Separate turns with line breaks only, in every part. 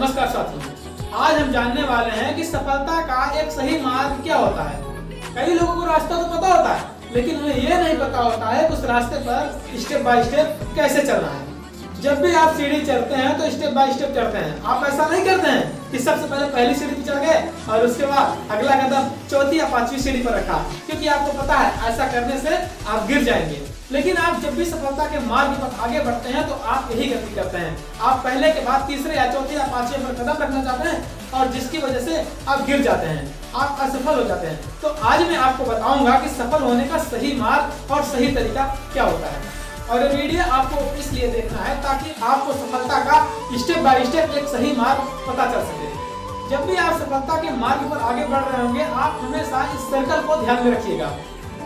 नमस्कार साथियों, आज हम जानने वाले हैं कि सफलता का एक सही मार्ग क्या होता है। कई लोगों को रास्ता तो पता होता है, लेकिन उन्हें यह नहीं पता होता है कि उस रास्ते पर स्टेप बाय स्टेप कैसे चलना है। जब भी आप सीढ़ी चढ़ते हैं तो स्टेप बाय स्टेप चढ़ते हैं। आप ऐसा नहीं करते हैं कि सबसे पहले पहली सीढ़ी पर चढ़ गए और उसके बाद अगला कदम चौथी या पांचवी सीढ़ी पर रखा, क्योंकि आपको पता है ऐसा करने से आप गिर जाएंगे। लेकिन आप जब भी सफलता के मार्ग पर आगे बढ़ते हैं तो आप यही गलती करते हैं। आप पहले के बाद तीसरे या चौथे या पांचवें पर कदम रखना चाहते हैं और जिसकी वजह से आप गिर जाते हैं, आप असफल हो जाते हैं। तो आज मैं आपको बताऊंगा कि सफल होने का सही मार्ग और सही तरीका क्या होता है। और ये वीडियो आपको इसलिए देखना है ताकि आपको सफलता का स्टेप बाय स्टेप एक सही मार्ग पता चल सके। जब भी आप सफलता के मार्ग पर आगे बढ़ रहे होंगे, आप हमेशा इस सर्कल को ध्यान में रखिएगा।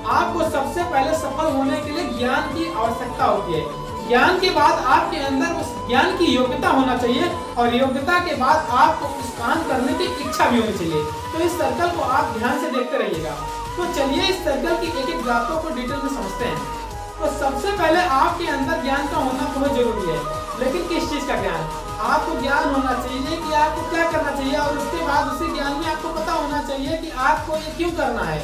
आपको सबसे पहले सफल होने के लिए ज्ञान की आवश्यकता होती है। ज्ञान के बाद आपके अंदर उस ज्ञान की योग्यता होना चाहिए और योग्यता के बाद आपको उस काम करने की इच्छा भी होनी चाहिए। तो इस सर्कल को आप ध्यान से देखते रहिएगा। तो चलिए इस सर्कल की एक एक बातों को डिटेल में समझते हैं। तो सबसे पहले आपके अंदर ज्ञान का होना बहुत जरूरी है, लेकिन किस चीज का ज्ञान? आपको ज्ञान होना चाहिए कि आपको क्या करना चाहिए और उसके बाद उसी ज्ञान में आपको पता होना चाहिए कि आपको ये क्यों करना है।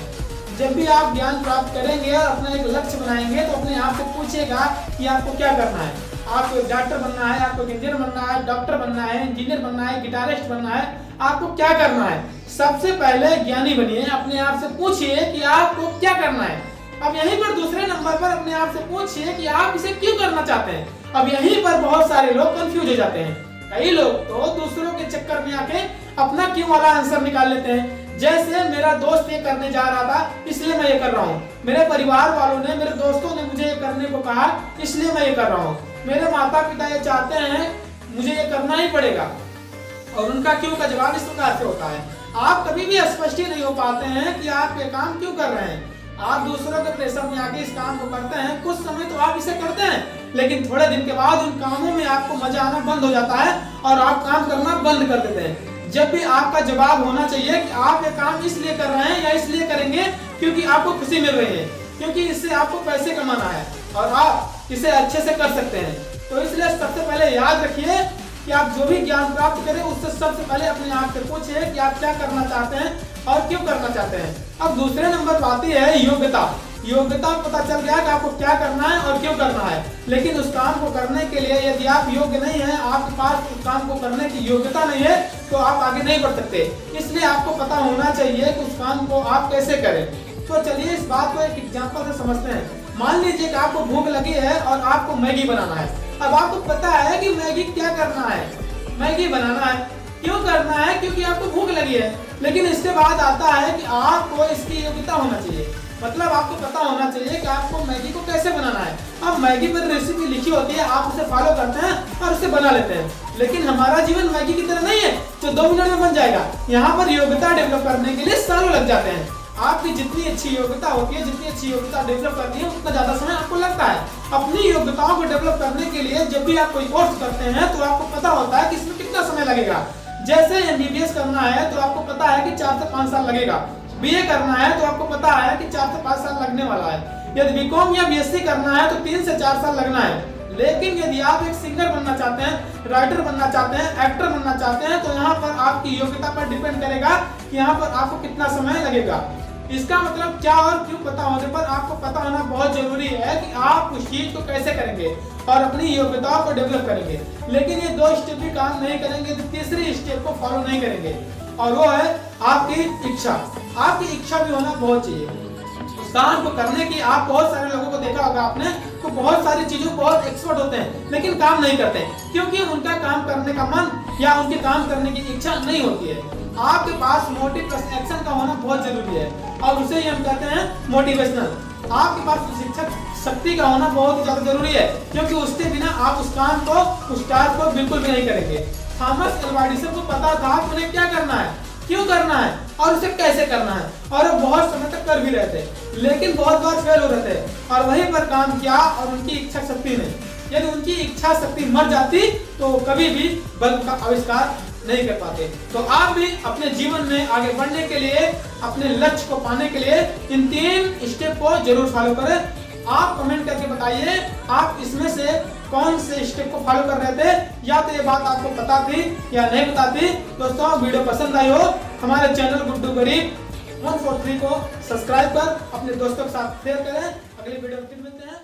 जब भी आप ज्ञान प्राप्त करेंगे और अपना एक लक्ष्य बनाएंगे तो अपने आप से पूछिएगा कि आपको क्या करना है। आपको एक डॉक्टर बनना है, आपको इंजीनियर बनना है, डॉक्टर बनना है, इंजीनियर बनना है, गिटारिस्ट बनना है, आपको क्या करना है? सबसे पहले ज्ञानी बनिए। अपने आप से पूछिए कि आपको क्या करना है। अब यहीं पर दूसरे नंबर पर अपने आप से पूछिए कि आप इसे क्यों करना चाहते हैं। अब यहीं पर बहुत सारे लोग कंफ्यूज हो जाते हैं। कई लोग तो दूसरों के चक्कर में आके अपना क्यों वाला आंसर निकाल लेते हैं। जैसे मेरा दोस्त ये करने जा रहा था इसलिए मैं ये कर रहा हूँ, मेरे परिवार वालों ने, मेरे दोस्तों ने मुझे ये करने को कहा इसलिए मैं ये कर रहा हूँ, मेरे माता पिता ये चाहते हैं मुझे ये करना ही पड़ेगा। और उनका क्यों का जवाब इस प्रकार से होता है। आप कभी भी स्पष्ट ही नहीं हो पाते हैं कि आप ये काम क्यों कर रहे हैं। आप दूसरों के प्रेशर में आके इस काम को करते हैं। कुछ समय तो आप इसे करते हैं, लेकिन थोड़े दिन के बाद उन कामों में आपको मजा आना बंद हो जाता है और आप काम करना बंद कर देते हैं। जब भी आपका जवाब होना चाहिए कि आप ये काम इसलिए कर रहे हैं या इसलिए करेंगे क्योंकि आपको खुशी मिल रही है, क्योंकि इससे आपको पैसे कमाना है और आप इसे अच्छे से कर सकते हैं। तो इसलिए सबसे पहले याद रखिए कि आप जो भी ज्ञान प्राप्त करें उससे सबसे पहले अपने आप से पूछिए कि आप क्या करना चाहते हैं और क्यों करना चाहते हैं। अब दूसरे नंबर पर आती है योग्यता। योग्यता पता चल गया कि आपको क्या करना है और क्यों करना है, लेकिन उस काम को करने के लिए यदि आप योग्य नहीं है, आपके पास उस काम को करने की योग्यता नहीं है, तो आप आगे नहीं बढ़ सकते। इसलिए आपको पता होना चाहिए कि उस काम को आप कैसे करें। तो चलिए इस बात को एक एग्जांपल से समझते हैं। मान लीजिए कि आपको भूख लगी है और आपको मैगी बनाना है। अब आपको पता है कि मैगी क्या करना है, मैगी बनाना है। क्यों करना है? क्योंकि आपको भूख लगी है। लेकिन इसके बाद आता है कि आपको इसकी योग्यता होना चाहिए, मतलब आपको पता होना चाहिए कि आपको मैगी को कैसे बनाना है। अब मैगी पर रेसिपी लिखी होती है, आप उसे फॉलो करते हैं और उसे बना लेते हैं। लेकिन हमारा जीवन मैगी की तरह नहीं है जो 2 मिनट में बन जाएगा। यहाँ पर योग्यता डेवलप करने के लिए सालों लग जाते हैं। आपकी जितनी अच्छी योग्यता होती है, जितनी अच्छी योग्यता डेवलप करनी है, उतना ज्यादा समय आपको लगता है। अपनी योग्यताओं को डेवलप करने के लिए जब भी आप कोई कोर्स करते हैं तो आपको पता होता है कि इसमें कितना समय लगेगा। जैसे MBBS करना है तो आपको पता है कि 4 से 5 साल लगेगा। BA करना है तो आपको पता है कि 4 से 5 साल लगने वाला है। यदि BCom या BSc करना है तो 3 से 4 साल लगना है। लेकिन यदि आप एक सिंगर बनना चाहते हैं, राइटर बनना चाहते हैं, एक्टर बनना चाहते हैं, तो यहाँ पर आपकी योग्यता पर डिपेंड करेगा कि यहाँ पर आपको कितना समय लगेगा। इसका मतलब क्या और क्यों पता होने पर आपको पता होना बहुत जरूरी है कि आप उस चीज को कैसे करेंगे और अपनी योग्यताओं को डेवलप करेंगे। लेकिन ये 2 स्टेप भी काम नहीं करेंगे तो तीसरी स्टेप को फॉलो नहीं करेंगे, और वो है आपकी इच्छा। आपकी इच्छा भी होना बहुत चाहिए उस काम को करने की। आप बहुत सारे लोगों को देखा होगा आपने, तो बहुत सारी चीजों बहुत एक्सपर्ट होते हैं लेकिन काम नहीं करते, क्योंकि उनका काम करने का मन या उनके काम करने की इच्छा नहीं होती है। आपके पास मोटिव प्लस एक्शन का होना बहुत जरूरी है और उसे ही हम कहते हैं मोटिवेशनल। आपके पास शिक्षक शक्ति का होना बहुत ज्यादा जरूरी है, क्योंकि उसके बिना आप उस काम को, उस कार्य को बिल्कुल भी नहीं करेंगे। थॉमस अल्वा एडिसन को पता था कि उन्हें क्या करना है, क्यों करना है और उसे कैसे करना है, और वो बहुत समय तक कर भी रहे थे, लेकिन बहुत बार फेल हो रहे थे और वहीं पर काम किया और उनकी इच्छा शक्ति ने, यदि उनकी इच्छा शक्ति मर जाती तो कभी भी बल्ब का आविष्कार नहीं कर पाते। तो आप भी अपने जीवन में आगे बढ़ने के लिए, अपने लक्ष्य को पाने के लिए इन 3 स्टेप को जरूर फॉलो करें। आप कमेंट करके बताइए आप इसमें से कौन से स्टेप को फॉलो कर रहे थे, या तो ये बात आपको पता थी या नहीं पता थी। दोस्तों वीडियो पसंद आई हो हमारे चैनल गुड्डू गरीब 143 को सब्सक्राइब कर अपने दोस्तों के साथ शेयर करें। अगली वीडियो में फिर मिलते हैं।